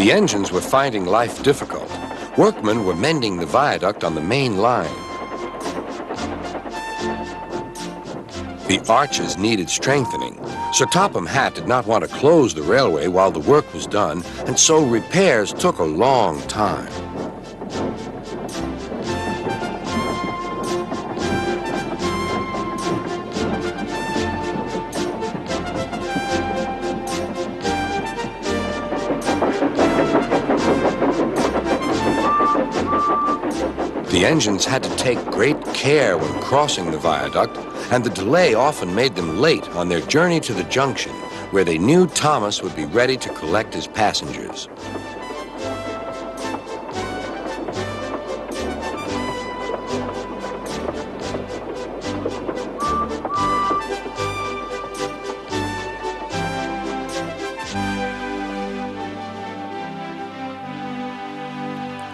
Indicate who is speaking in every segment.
Speaker 1: The engines were finding life difficult. Workmen were mending the viaduct on the main line. The arches needed strengthening. Sir Topham Hatt did not want to close the railway while the work was done, and so repairs took a long time. The engines had to take great care when crossing the viaduct, and the delay often made them late on their journey to the junction, where they knew Thomas would be ready to collect his passengers.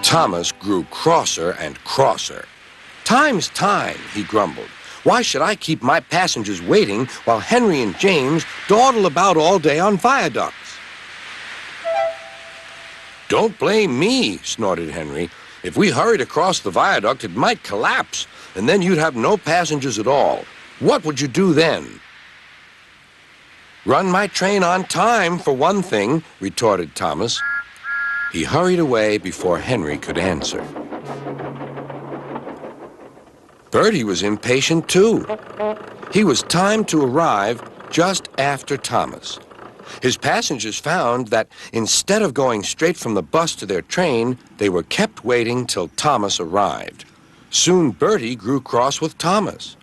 Speaker 1: Thomas grew crosser and crosser. "Time's time," he grumbled. "Why should I keep my passengers waiting while Henry and James dawdle about all day on viaducts?" "Don't blame me," snorted Henry. "If we hurried across the viaduct, it might collapse, and then you'd have no passengers at all. What would you do then?" "Run my train on time, for one thing," retorted Thomas. He hurried away before Henry could answer. Bertie was impatient too. He was timed to arrive just after Thomas. His passengers found that instead of going straight from the bus to their train, they were kept waiting till Thomas arrived. Soon Bertie grew cross with Thomas.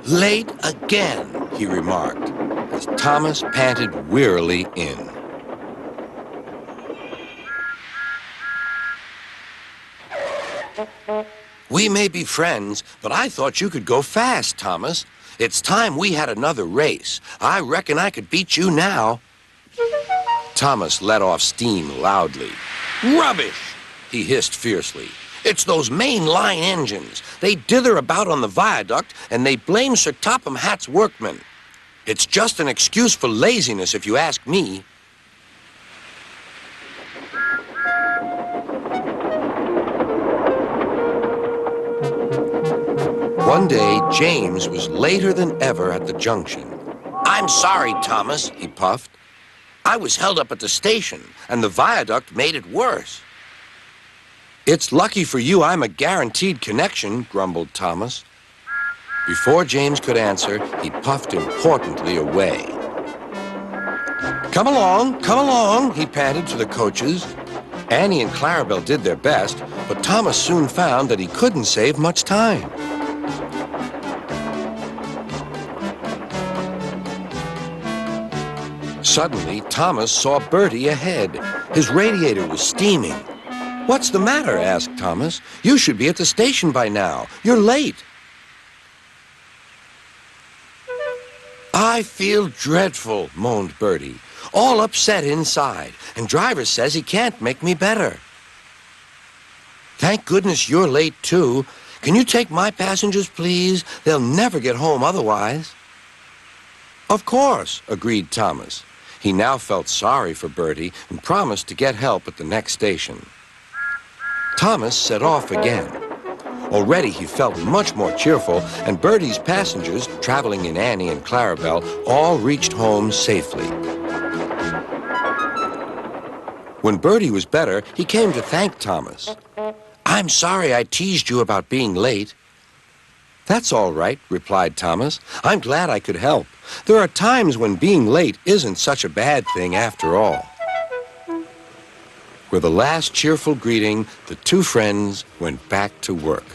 Speaker 1: "Late again," he remarked, as Thomas panted wearily in. "We may be friends, but I thought you could go fast, Thomas. It's time we had another race. I reckon I could beat you now." Thomas let off steam loudly. "Rubbish!" he hissed fiercely. "It's those main line engines. They dither about on the viaduct, and they blame Sir Topham Hatt's workmen. It's just an excuse for laziness, if you ask me." One day, James was later than ever at the junction. "I'm sorry, Thomas," he puffed. "I was held up at the station, and the viaduct made it worse." "It's lucky for you I'm a guaranteed connection," grumbled Thomas. Before James could answer, he puffed importantly away. Come along," he panted to the coaches. Annie and Clarabelle did their best, but Thomas soon found that he couldn't save much time. Suddenly, Thomas saw Bertie ahead. His radiator was steaming. "What's the matter?" asked Thomas. "You should be at the station by now. You're late." "I feel dreadful," moaned Bertie. "All upset inside, and driver says he can't make me better." "Thank goodness you're late, too. Can you take my passengers, please? They'll never get home otherwise." "Of course," agreed Thomas. He now felt sorry for Bertie and promised to get help at the next station. Thomas set off again. Already he felt much more cheerful, and Bertie's passengers, traveling in Annie and Clarabelle, all reached home safely. When Bertie was better, he came to thank Thomas. "I'm sorry I teased you about being late." "That's all right," replied Thomas. "I'm glad I could help. There are times when being late isn't such a bad thing after all." With a last cheerful greeting, the two friends went back to work.